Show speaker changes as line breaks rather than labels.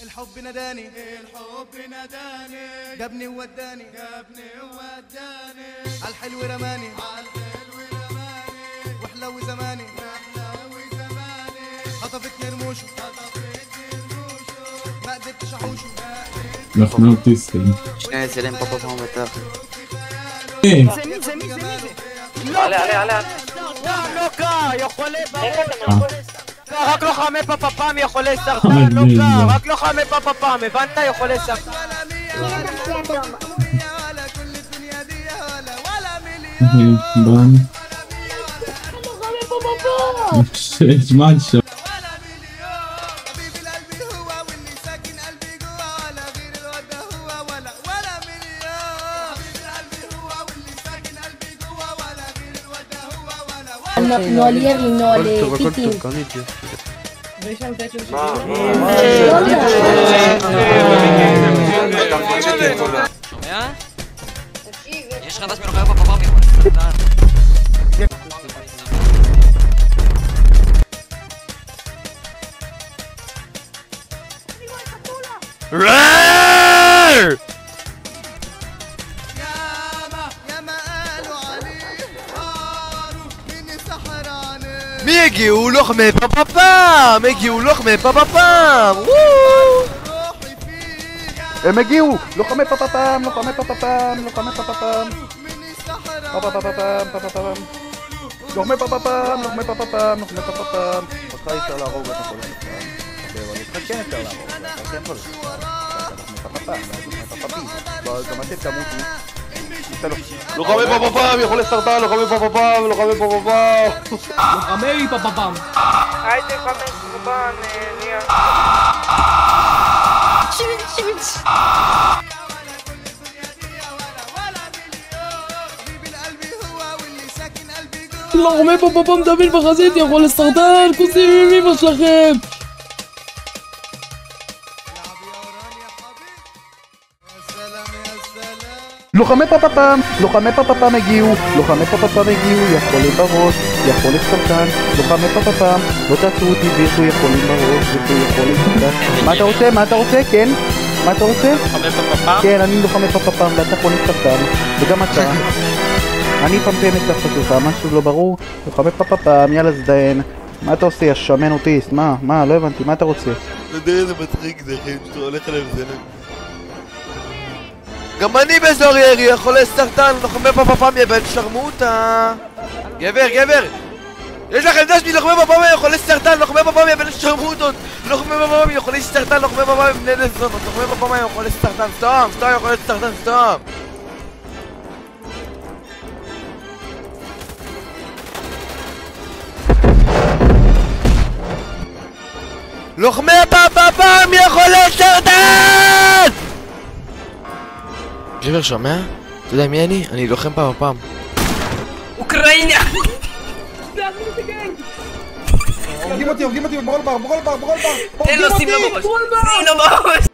الحب ناداني جابني ووداني عالحلو رماني وحلو زماني خطفتني رموشه ما قدرتش احوشه.
لخناق تسلم.
سلام بابا فهم بتاخد.
ايه
علي לוקה, יכולי ברור. רק לוחמי פפפם יכולי סרטן, לוקה, רק לוחמי פפפם, הבנת? יכולי סרטן.
بان اسمع الشباب
No allievi, no alle tipi.
יש חדש מלוחמי פפפם.
מי הגיעו? לוחמי פפפם! הגיעו לוחמי פפפם!
הם הגיעו! לוחמי פפפם! לוחמי פפפם! לוחמי פפפם! פפפם! פפפם! לוחמי פפפם! לוחמי פפפם! לוחמי פפפם! אותך אי אפשר להרוג ואתה יכול לשחרר. אבל אותך כן אפשר להרוג, אתה כן יכול לשחרר. אתה לוחמי פפפם, לוחמי פפפים. גם אתם תמותו.
לוחמי פפפם! יכול לסרטן! לוחמי פפפם! לוחמי פפפם!
לוחמי פפפם!
הייתי חמש פפפם, נהיה. שיביץ'
לוחמי פפפם תמיד בחזית, יכול לסרטן, כוסים עם אמא שלכם!
לוחמי פפפם! לוחמי פפפם הגיעו! לוחמי פפפם הגיעו! יכולים בראש! יכול לסרטן! לוחמי פפפם! לא תעצרו אותי וירצו יכולים בראש! וירצו יכולים לסרטן! מה אתה רוצה? מה אתה רוצה? כן? מה אתה רוצה?
לוחמי פפפם?
כן, אני לוחמי פפפם ואתה יכול לסרטן וגם אתה אני פמפם את הסרטן שלך, משהו לא ברור? לוחמי פפפם, יאללה זדיין מה אתה עושה? שמן אוטיסט? מה? לא הבנתי, מה אתה רוצה?
לא יודע איזה מצחיק זה, אחי, שאתה הולך עליהם זה גם אני באזור ירי, יכול לסרטן, לוחמי פפפם יא בן שרמוטה. גבר! יש לכם דש מלוחמי פפפם יכול לסרטן, לוחמי פפפם יא בן שרמוטות. לוחמי פפפם יכול לסרטן, לוחמי פפפם בני לזונות. לוחמי פפפם יכול לסרטן, סתום יכול לסרטן, סתום. לוחמי פפפם יכול לסרטן! גבר, שומע? אתה יודע מי אני? אני לוחם פפפם.
אוקראינה!
הורגים אותי, בכל בר!
תן לו שים לו בראש!